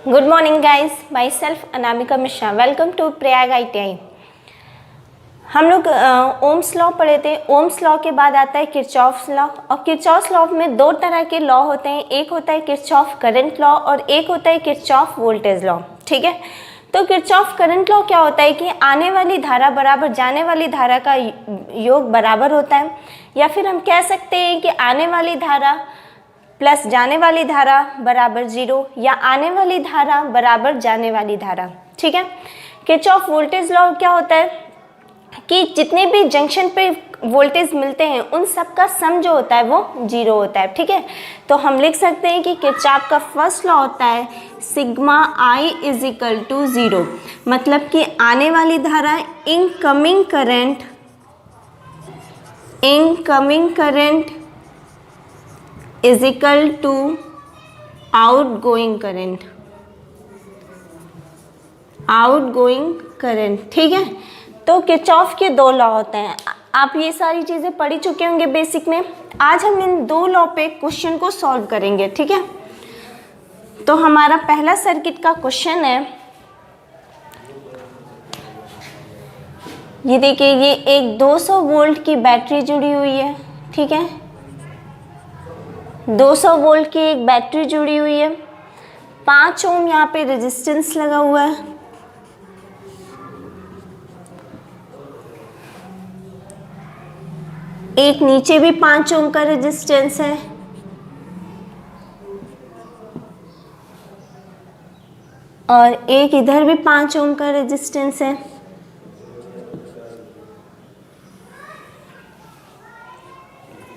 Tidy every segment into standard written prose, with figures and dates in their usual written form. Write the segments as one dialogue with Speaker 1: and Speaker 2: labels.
Speaker 1: Good morning guys, myself Anamika Mishra. Welcome to Prayag ITI। हम लोग Ohm's law पढ़े थे। ओम्स लॉ के बाद आता है किरचॉफ्स लॉ, और किरचॉफ्स लॉ में दो तरह के लॉ होते हैं। एक होता है किरचॉफ करंट लॉ और एक होता है किरचॉफ वोल्टेज लॉ। ठीक है, तो किरचॉफ करंट लॉ क्या होता है कि आने वाली धारा बराबर जाने वाली धारा का योग बराबर होता है, या फिर हम कह सकते हैं कि आने वाली धारा प्लस जाने वाली धारा बराबर 0, या आने वाली धारा बराबर जाने वाली धारा। ठीक है, किरचॉफ वोल्टेज लॉ क्या होता है कि जितने भी जंक्शन पे वोल्टेज मिलते हैं उन सब का सम जो होता है वो 0 होता है। ठीक है, तो हम लिख सकते हैं कि किरचॉफ का फर्स्ट लॉ होता है sigma I is equal to 0, मतलब कि आने वाली धारा incoming current is equal to outgoing current. ठीक है, तो किरचॉफ के दो लॉ होते हैं। आप ये सारी चीज़ें पढ़ी चुके होंगे बेसिक में। आज हम इन दो लॉ पे क्वेश्चन को सॉल्व करेंगे। ठीक है, तो हमारा पहला सर्किट का क्वेश्चन है, ये देखिए, ये एक 200 वोल्ट की बैटरी जुड़ी हुई है। ठीक है, 200 वोल्ट की एक बैटरी जुड़ी हुई है। 5 ओम यहाँ पे रेजिस्टेंस लगा हुआ है। एक नीचे भी 5 ओम का रेजिस्टेंस है, और एक इधर भी 5 ओम का रेजिस्टेंस है।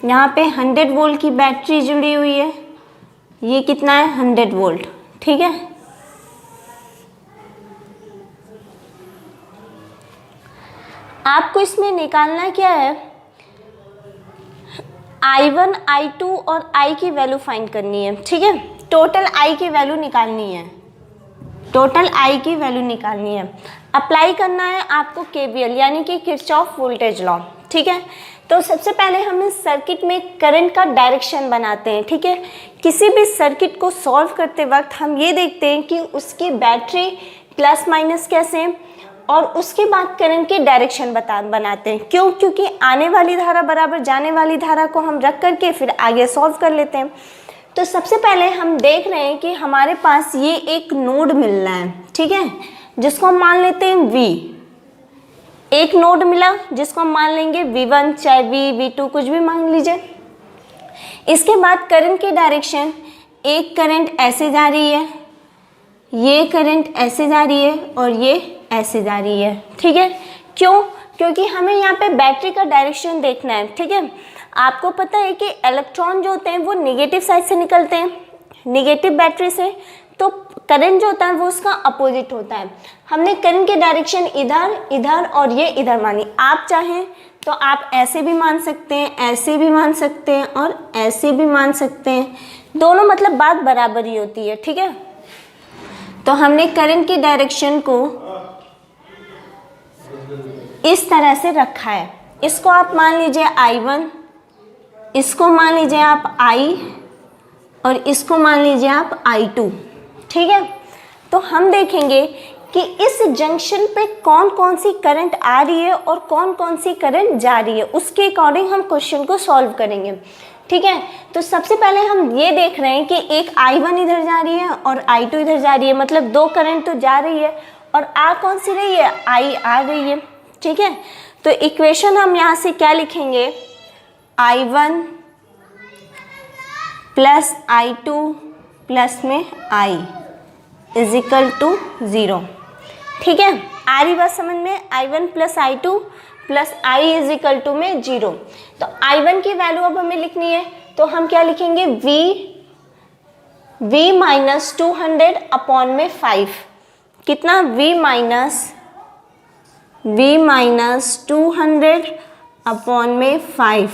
Speaker 1: यहाँ पे 100 वोल्ट की बैटरी जुड़ी हुई है। ये कितना है? 100 वोल्ट। ठीक है, आपको इसमें निकालना क्या है? I1, I2 और I की वैल्यू फाइंड करनी है। ठीक है, टोटल I की वैल्यू निकालनी है। अप्लाई करना है आपको KVL यानी कि किरचॉफ वोल्टेज लॉ। ठीक है, तो सबसे पहले हम इस सर्किट में करंट का डायरेक्शन बनाते हैं। ठीक है, किसी भी सर्किट को सॉल्व करते वक्त हम ये देखते हैं कि उसकी बैटरी प्लस माइनस कैसे हैं, और उसके बाद करंट की डायरेक्शन बनाते हैं। क्यों? क्योंकि आने वाली धारा बराबर जाने वाली धारा को हम रख करके फिर आगे सॉल्व कर लेते हैं। तो सबसे पहले हम देख रहे हैं कि हमारे पास ये एक नोड मिल रहा है। ठीक है, जिसको हम मान लेते हैं V। एक नोड मिला जिसको हम मान लेंगे V1, चाहे V2 कुछ भी मान लीजिए। इसके बाद करंट की डायरेक्शन, एक करंट ऐसे जा रही है, ये करंट ऐसे जा रही है, और ये ऐसे जा रही है। ठीक है, क्यों? क्योंकि हमें यहाँ पे बैटरी का डायरेक्शन देखना है। ठीक है, आपको पता है कि इलेक्ट्रॉन जो होते हैं वो नेगेटिव साइड से निकलते हैं, नेगेटिव बैटरी से, तो करंट जो होता है वो उसका अपोजिट होता है। हमने करंट की डायरेक्शन इधर और ये इधर मानी। आप चाहें तो आप ऐसे भी मान सकते हैं, ऐसे भी मान सकते हैं, और ऐसे भी मान सकते हैं। दोनों मतलब बात बराबर ही होती है। ठीक है, तो हमने करंट की डायरेक्शन को इस तरह से रखा है। इसको आप मान लीजिए I1, इसको मान लीजिए आप I, और इसको मान लीजिए आप I2। ठीक है, तो हम देखेंगे कि इस जंक्शन पे कौन कौन सी करंट आ रही है और कौन कौन सी करंट जा रही है, उसके अकॉर्डिंग हम क्वेश्चन को सॉल्व करेंगे। ठीक है, तो सबसे पहले हम ये देख रहे हैं कि एक I1 इधर जा रही है और I2 इधर जा रही है, मतलब दो करंट तो जा रही है, और आ कौन सी रही है? I आ रही है। ठीक है, तो इक्वेशन हम यहाँ से क्या लिखेंगे? I1 प्लस I2 प्लस में I इज इक्वल टू 0। ठीक है, आ रही बात समझ में? I1 plus I2 plus I is equal to में 0। तो I1 की वैल्यू अब हमें लिखनी है, तो हम क्या लिखेंगे? V माइनस 200 अपॉन में 5। कितना? V माइनस 200 अपॉन में 5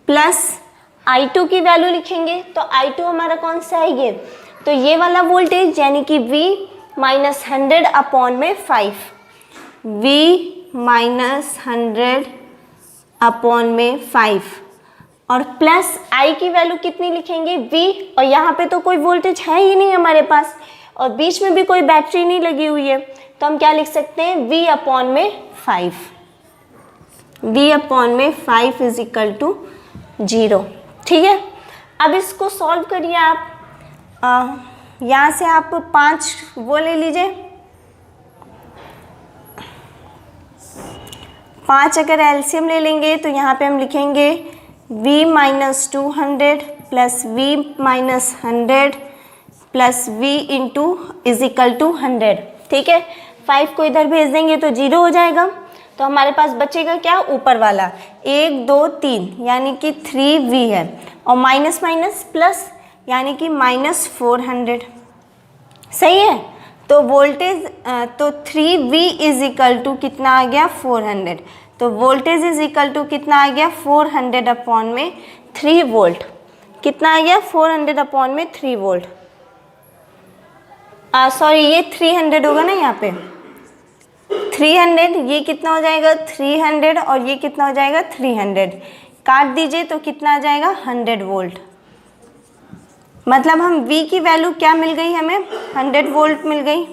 Speaker 1: प्लस I2 की वैल्यू लिखेंगे। तो I2 हमारा कौन सा है? ये, तो ये वाला वोल्टेज यानी कि V माइनस 100 अपॉन में 5, V माइनस 100 अपॉन में 5, और प्लस I की वैल्यू कितनी लिखेंगे? V, और यहाँ पे तो कोई वोल्टेज है ही नहीं हमारे पास, और बीच में भी कोई बैटरी नहीं लगी हुई है, तो हम क्या लिख सकते हैं, V अपॉन में 5, V अपॉन में 5 इज इक्वल टू 0। ठीक है, अब इसको सॉल्व करिए आप। यहाँ से आप 5 वो ले लीजिए, 5 अगर एलसीएम ले लेंगे तो यहाँ पे हम लिखेंगे v minus 200 plus v minus 100 plus v into is equal to 100। ठीक है, 5 को इधर भेज देंगे तो 0 हो जाएगा, तो हमारे पास बचेगा क्या, ऊपर वाला 1 2 3 यानी कि 3v है, और माइनस माइनस प्लस यानी कि माइनस 400। सही है, तो वोल्टेज तो 3v इज इक्वल टू कितना आ गया, 400। तो वोल्टेज इज इक्वल टू कितना आ गया, 400 अपॉन में 3 वोल्ट। कितना आ गया, 400 अपॉन में 3 वोल्ट। सॉरी, ये 300 होगा ना यहाँ पे, 300, ये कितना हो जाएगा 300, और ये कितना हो जाएगा 300, काट दीजिए तो कितना आ जाएगा 100 वोल्ट। मतलब हम V की वैल्यू क्या मिल गई, हमें 100 वोल्ट मिल गई।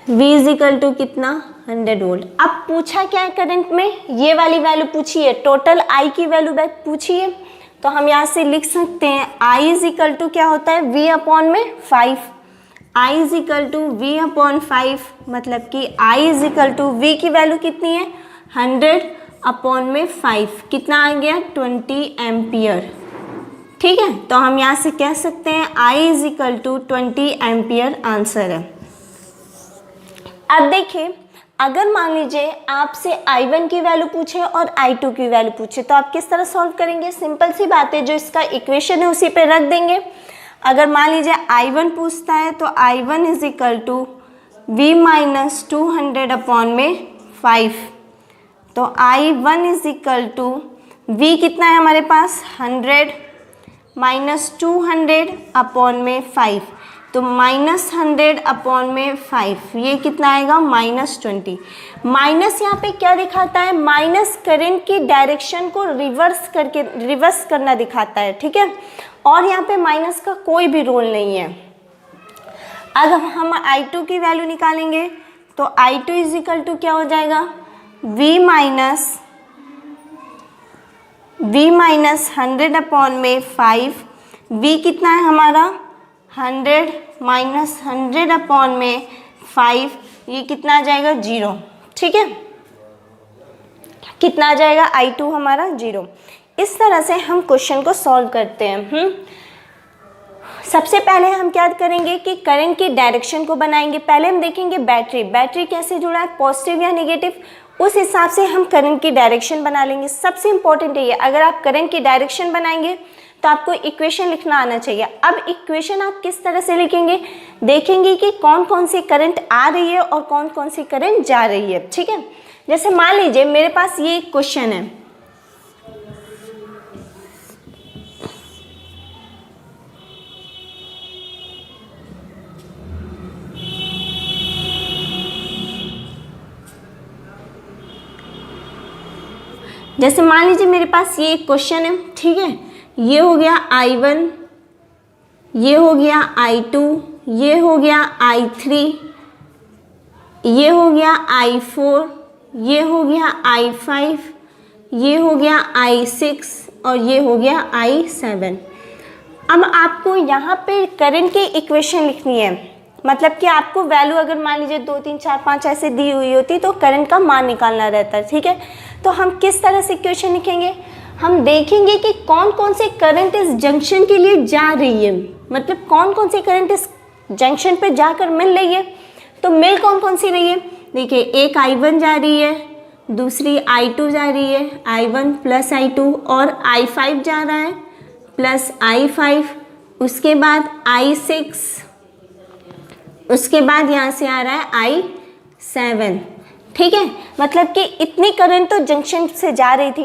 Speaker 1: V इज इक्वल टू कितना, 100 वोल्ट। अब पूछा क्या है करंट में, ये वाली वैल्यू पूछी है, टोटल I की वैल्यू पूछी है, तो हम यहाँ से लिख सकते हैं I इज इक्वल टू क्या होता है, V अपॉन में 5। I is equal to V upon 5, मतलब कि I is equal to V की वैल्यू कितनी है, 100 अपॉन में 5, कितना आ गया 20 एम्पियर। ठीक है, तो हम यहाँ से कह सकते हैं I is equal to 20 ampere answer है। अब देखिए, अगर मान लीजिए आपसे I1 की वैल्यू पूछे और I2 की वैल्यू पूछे, तो आप किस तरह सॉल्व करेंगे, सिंपल सी बात है, जो इसका इक्वेशन है उसी पे रख देंगे। अगर मान लीजिए I1 पूछता है तो I1 is equal to V minus 200 upon में 5, तो I1 is equal to V कितना है हमारे पास 100 माइनस 200 अपॉन में 5, तो माइनस 100 अपॉन में 5, ये कितना आएगा -20। माइनस यहाँ पे क्या दिखाता है, माइनस करंट की डायरेक्शन को रिवर्स करना दिखाता है। ठीक है, और यहाँ पे माइनस का कोई भी रोल नहीं है। अब हम I2 की वैल्यू निकालेंगे तो I2 इज इक्वल टू क्या हो जाएगा, V माइनस 100 अपॉन में 5, V कितना है हमारा 100 माइनस 100 अपॉन में 5, ये कितना आ जाएगा 0। ठीक है, कितना आ जाएगा I2 हमारा 0। इस तरह से हम क्वेश्चन को सॉल्व करते हैं। सबसे पहले हम क्या करेंगे कि करंट की डायरेक्शन को बनाएंगे। पहले हम देखेंगे बैटरी कैसे जुड़ा है, पॉजिटिव या नेगेटिव, उस हिसाब से हम करंट की डायरेक्शन बना लेंगे। सबसे इंपॉर्टेंट है ये, अगर आप करंट की डायरेक्शन बनाएंगे तो आपको इक्वेशन लिखना आना चाहिए। अब इक्वेशन आप किस तरह से लिखेंगे, देखेंगे कि कौन कौन सी करंट आ रही है और कौन कौन सी करंट जा रही है। ठीक है, जैसे मान लीजिए मेरे पास ये क्वेश्चन है, जैसे मान लीजिए मेरे पास ये एक क्वेश्चन है। ठीक है, ये हो गया I1, ये हो गया I2, ये हो गया I3, ये हो गया I4, ये हो गया I5, ये हो गया I6 और ये हो गया I7। अब आपको यहाँ पे करंट की इक्वेशन लिखनी है, मतलब कि आपको वैल्यू अगर मान लीजिए 2 3 4 5 ऐसे दी हुई होती तो करंट का मान निकालना रहता है। ठीक है, तो हम किस तरह से इक्वेशन लिखेंगे, हम देखेंगे कि कौन कौन से करंट इस जंक्शन के लिए जा रही है, मतलब कौन कौन सी करंट इस जंक्शन पे जाकर मिल रही है। तो मिल कौन कौन सी रही है, देखिए एक I1 जा रही है, दूसरी I2 जा रही है, I1 प्लस I2, और I5 जा रहा है प्लस I5, उसके बाद I6, उसके बाद यहाँ से आ रहा है I7। ठीक है, मतलब कि इतनी करंट तो जंक्शन से जा रही थी।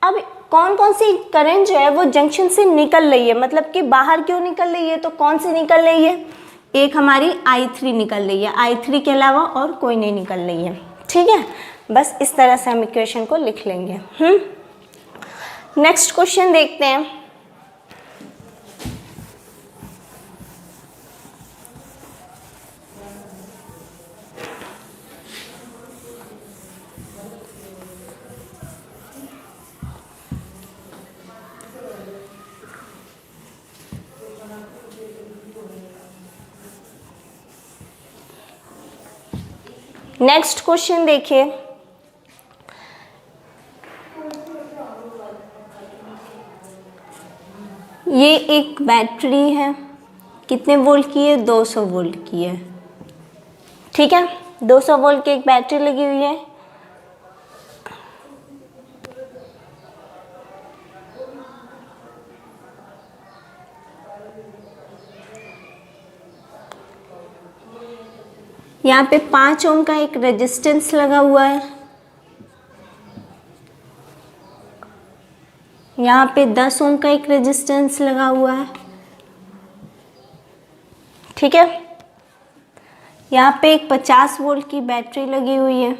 Speaker 1: अब कौन कौन सी करंट जो है वो जंक्शन से निकल रही है, मतलब कि बाहर क्यों निकल रही है, तो कौन सी निकल रही है, एक हमारी I3 निकल रही है, I3 के अलावा और कोई नहीं निकल रही है। ठीक है, बस इस तरह से हम इक्वेशन को लिख लेंगे। नेक्स्ट क्वेश्चन देखते हैं। नेक्स्ट क्वेश्चन देखिए, ये एक बैटरी है, कितने वोल्ट की है? 200 वोल्ट की है, ठीक है। 200 वोल्ट की एक बैटरी लगी हुई है। यहाँ पे 5 ओम का एक रेजिस्टेंस लगा हुआ है, यहाँ पे 10 ओम का एक रेजिस्टेंस लगा हुआ है, ठीक है। यहाँ पे एक 50 वोल्ट की बैटरी लगी हुई है,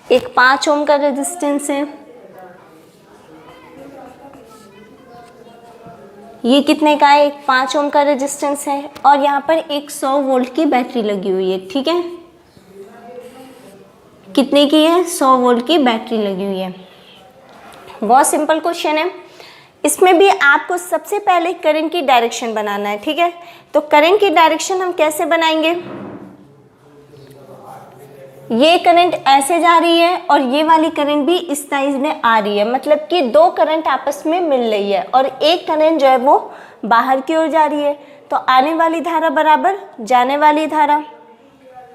Speaker 1: एक 5 ओम का रेजिस्टेंस है, ये कितने का है? एक 5 ओम का रेजिस्टेंस है, और यहाँ पर एक 100 वोल्ट की बैटरी लगी हुई है, ठीक है। कितने की है? 100 वोल्ट की बैटरी लगी हुई है। बहुत सिंपल क्वेश्चन है। इसमें भी आपको सबसे पहले करंट की डायरेक्शन बनाना है, ठीक है। तो करंट की डायरेक्शन हम कैसे बनाएंगे? ये करंट ऐसे जा रही है और ये वाली करंट भी इस साइड में आ रही है, मतलब कि दो करंट आपस में मिल रही है, और एक करंट जो है वो बाहर की ओर जा रही है। तो आने वाली धारा बराबर जाने वाली धारा,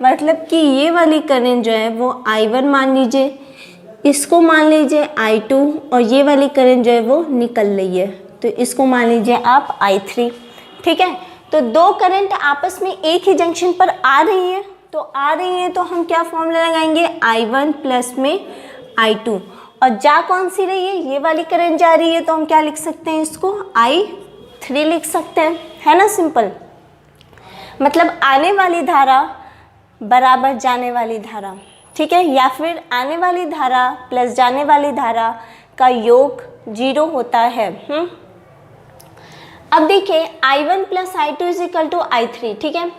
Speaker 1: मतलब कि ये वाली करंट जो है वो I1 मान लीजिए, इसको मान लीजिए I2, और ये वाली करंट जो है वो निकल रही है, तो इसको मान लीजिए आप I3, ठीक है। तो दो करंट आपस में एक ही जंक्शन पर आ रही है, तो हम क्या फॉर्मूला लगाएंगे? I1 प्लस में I2, और जा कौन सी रही है? ये वाली करंट जा रही है, तो हम क्या लिख सकते हैं? इसको I3 लिख सकते हैं, है ना, सिंपल। मतलब आने वाली धारा बराबर जाने वाली धारा, ठीक है, या फिर आने वाली धारा प्लस जाने वाली धारा का योग 0 होता है। अब देखिए I1 plus I2 is equal to I3, ठीक है,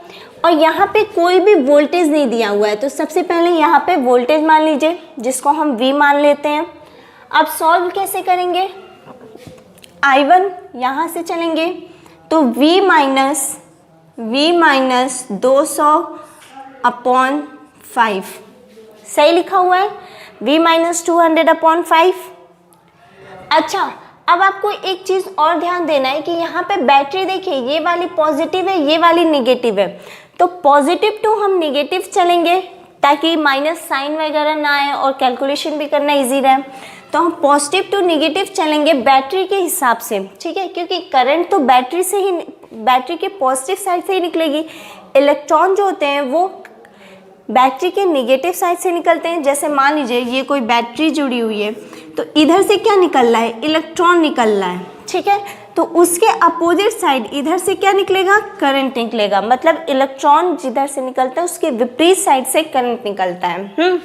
Speaker 1: और यहाँ पे कोई भी वोल्टेज नहीं दिया हुआ है, तो सबसे पहले यहाँ पे वोल्टेज मान लीजिए, जिसको हम V मान लेते हैं। अब सॉल्व कैसे करेंगे? I1 यहाँ से चलेंगे तो V माइनस 200/5, सही लिखा हुआ है, V माइनस 200/5। अच्छा, अब आपको एक चीज़ और ध्यान देना है कि यहाँ पे बैटरी देखिए, ये वाली पॉजिटिव है, ये वाली निगेटिव है, तो पॉजिटिव टू हम निगेटिव चलेंगे ताकि माइनस साइन वगैरह ना आए और कैलकुलेशन भी करना इजी रहे। तो हम पॉजिटिव टू निगेटिव चलेंगे बैटरी के हिसाब से, ठीक है, क्योंकि करंट तो बैटरी के पॉजिटिव साइड से ही निकलेगी। इलेक्ट्रॉन जो होते हैं वो बैटरी के निगेटिव साइड से निकलते हैं। जैसे मान लीजिए ये कोई बैटरी जुड़ी हुई है, तो इधर से क्या निकल रहा है? इलेक्ट्रॉन निकल रहा है, ठीक है, तो उसके अपोजिट साइड इधर से क्या निकलेगा? करंट निकलेगा। मतलब इलेक्ट्रॉन जिधर से निकलता है उसके विपरीत साइड से करंट निकलता है।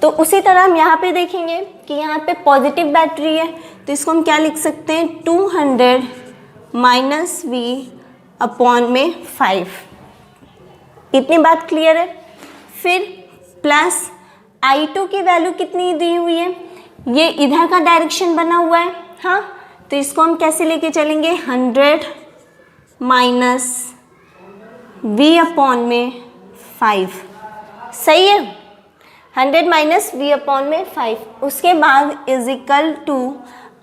Speaker 1: तो उसी तरह हम यहाँ पे देखेंगे कि यहाँ पे पॉजिटिव बैटरी है, तो इसको हम क्या लिख सकते हैं? 200 माइनस V/5। इतनी बात क्लियर है। फिर प्लस I2 की वैल्यू कितनी दी हुई है? ये इधर का डायरेक्शन बना हुआ है, हाँ, तो इसको हम कैसे लेके चलेंगे? 100 माइनस V/5, सही है, 100 माइनस V/5। उसके बाद इज इक्वल टू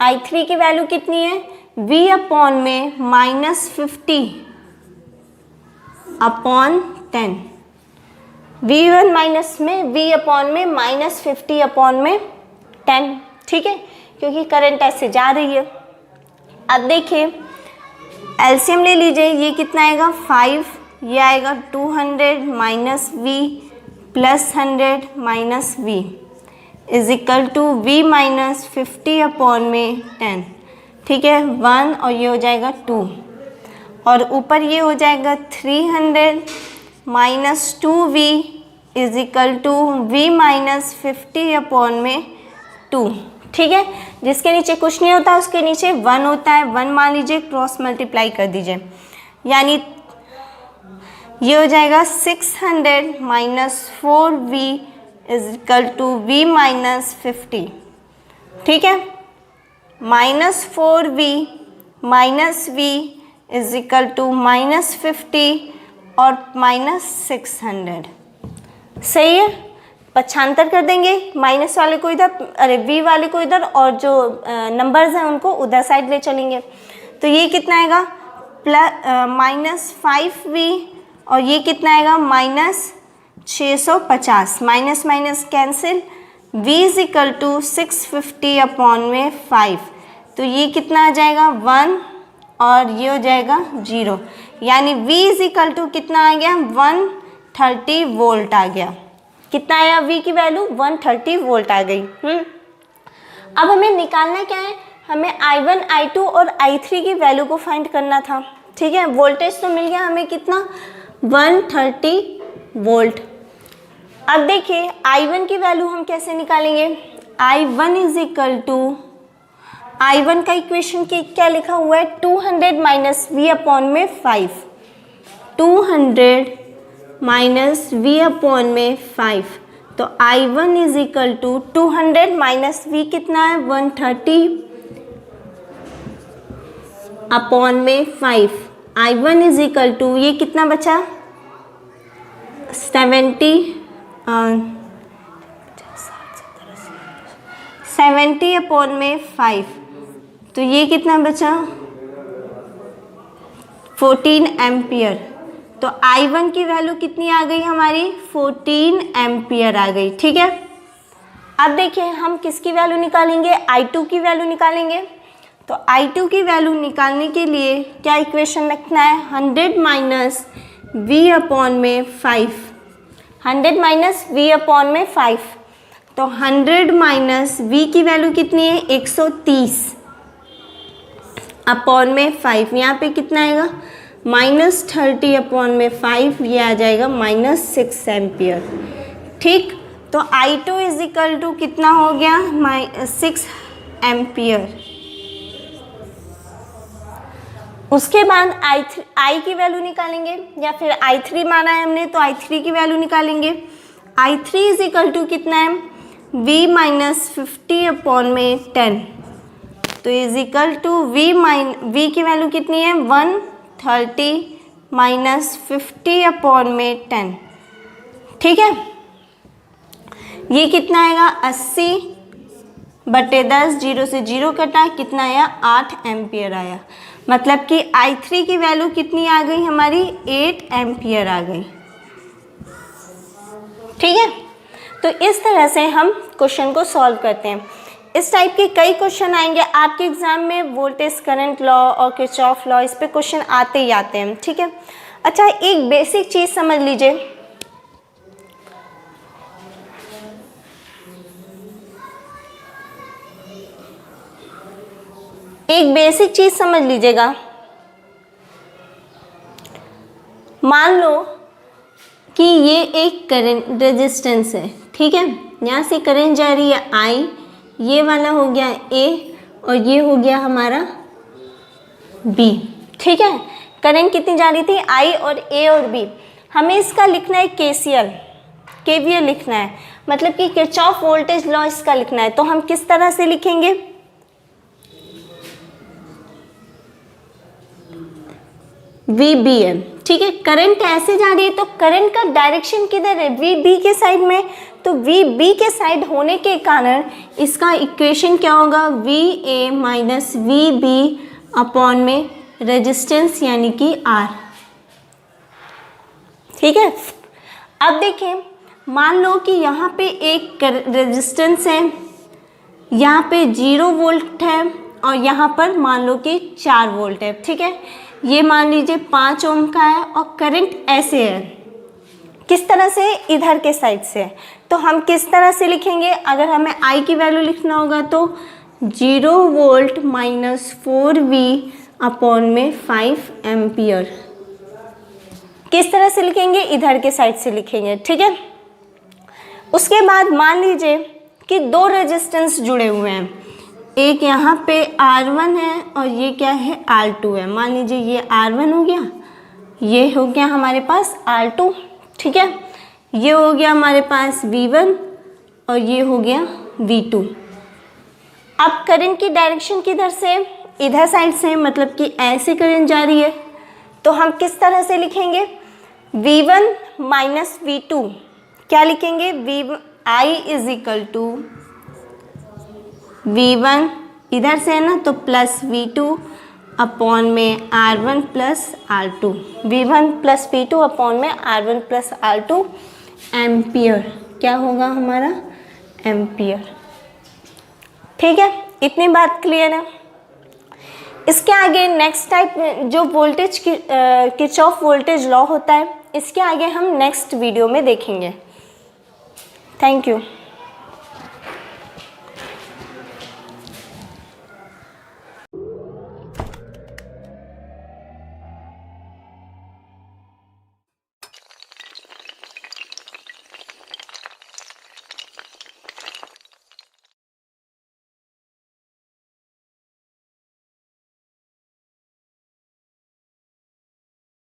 Speaker 1: I3 की वैल्यू कितनी है? V/50/10, V1 माइनस में V/-50/10, ठीक है, क्योंकि करंट ऐसे जा रही है। अब देखिए एलसीएम ले लीजिए, ये कितना आएगा? 5, ये आएगा 200 minus V plus 100 minus V is equal to V/-50/10, ठीक है, 1 और ये हो जाएगा 2, और ऊपर ये हो जाएगा 300 minus 2V is equal to V/-50/2, ठीक है। जिसके नीचे कुछ नहीं होता उसके नीचे 1 होता है, 1 मान लीजिए, क्रॉस मल्टीप्लाई कर दीजिए, यानी ये हो जाएगा 600 minus 4V is equal to V/-50, ठीक है, -4V -v is equal to -50 और -600। सही है, पक्षांतर कर देंगे, माइनस वाले को इधर, अरे v वाले को इधर, और जो नंबर्स हैं उनको उधर साइड ले चलेंगे। तो ये कितना आएगा, -5v, और ये कितना आएगा, -650। Minus minus cancel, v is equal to 650 upon में 5, तो ये कितना आ जाएगा 1, और ये हो जाएगा 0, यानी v इज इक्वल टू कितना आ गया, 130 वोल्ट आ गया। कितना आया, v की वैल्यू 130 वोल्ट आ गई। अब हमें निकालना क्या है, हमें I1, I2 और I3 की वैल्यू को फाइंड करना था। ठीक है, वोल्टेज तो मिल गया हमें कितना, 130 वोल्ट। अब देखिए I1 की वैल्यू हम कैसे निकालेंगे। I1 is equal to, I1 का इक्वेशन की क्या लिखा हुआ है, 200 माइनस v अपॉन में 5, 200 माइनस v अपॉन में 5, तो I1 is equal to 200 minus v कितना है, 130 अपॉन में 5, I1 इज इक्वल टू, ये कितना बचा, 70 अपॉन में 5, तो ये कितना बचा, 14 एम्पियर। तो I1 की वैल्यू कितनी आ गई हमारी, 14 एम्पियर आ गई। ठीक है, अब देखिए हम किसकी वैल्यू निकालेंगे, I2 की वैल्यू निकालेंगे। तो I2 की वैल्यू निकालने के लिए क्या इक्वेशन रखना है, 100 माइनस v अपॉन में 5, 100 माइनस v अपॉन में 5, तो 100 माइनस v की वैल्यू कितनी है, 130 अपॉन में 5, यहाँ पे कितना आएगा, -30 अपॉन में 5, ये आ जाएगा -6 एम्पियर। ठीक, तो I2 इज इक्वल टू कितना हो गया, 6 एम्पियर। उसके बाद I की वैल्यू निकालेंगे, या फिर I3 माना है हमने तो I3 की वैल्यू निकालेंगे। I3 इज इक्वल टू कितना है, v माइनस 50 अपॉन में 10, तो इज इक्वल टू v की वैल्यू कितनी है, 130 माइनस 50 अपॉन में 10। ठीक है, ये कितना आएगा, 80/10, 0 से 0 कटा, कितना आया, 8 एम्पियर आया। मतलब कि I3 की वैल्यू कितनी आ गई हमारी, 8 एम्पियर आ गई। ठीक है, तो इस तरह से हम क्वेश्चन को सॉल्व करते हैं। इस टाइप के कई क्वेश्चन आएंगे आपके एग्जाम में, वोल्टेज करंट लॉ और किरचॉफ लॉ, इस पे क्वेश्चन आते ही आते हैं। ठीक है, अच्छा एक बेसिक चीज समझ लीजिए, एक बेसिक चीज समझ लीजिएगा। मान लो कि ये एक करंट रेजिस्टेंस है। ठीक है, यहाँ से करंट जा रही है I, ये वाला हो गया A और ये हो गया हमारा B। ठीक है, करंट कितनी जा रही थी, I और A और B। हमें इसका लिखना है KVL लिखना है, मतलब कि किरचॉफ वोल्टेज लॉ इसका लिखना है। तो हम किस तरह से लिखेंगे, VBM। ठीक है, करंट ऐसे जा रही है तो करंट का डायरेक्शन किधर है, VB के साइड में, तो VB के साइड होने के कारण इसका इक्वेशन क्या होगा, VA माइनस VB अपॉन में रेजिस्टेंस यानी कि R। ठीक है, अब देखें, मान लो कि यहाँ पे एक रेजिस्टेंस है, यहाँ पे 0 वोल्ट है और यहाँ पर मान लो कि 4 वोल्ट है। ठीक है, ये मान लीजिए 5 ओम का है और करंट ऐसे है, किस तरह से, इधर के साइड से। तो हम किस तरह से लिखेंगे, अगर हमें I की वैल्यू लिखना होगा तो 0 वोल्ट माइनस 4V अपॉन में 5 एम्पियर। किस तरह से लिखेंगे, इधर के साइड से लिखेंगे। ठीक है, उसके बाद मान लीजिए कि 2 रेजिस्टेंस जुड़े हुए हैं, एक यहाँ पे R1 है और ये क्या है, R2 है। मान लीजिए ये R1 हो गया, ये हो गया हमारे पास R2। ठीक है, ये हो गया हमारे पास V1 और ये हो गया V2। अब करंट की डायरेक्शन किधर से, इधर साइड से मतलब कि ऐसे करंट जा रही है, तो हम किस तरह से लिखेंगे, V1 माइनस V2, क्या लिखेंगे, I is equal to V1 इधर से है ना, तो प्लस V2 अपॉन में R1 plus R2, V1 plus V2 upon में R1 प्लस R2 एम्पियर, क्या होगा हमारा, एम्पियर। ठीक है, इतनी बात क्लियर है। इसके आगे नेक्स्ट टाइप जो वोल्टेज किरचॉफ वोल्टेज लॉ होता है, इसके आगे हम नेक्स्ट वीडियो में देखेंगे। Thank you.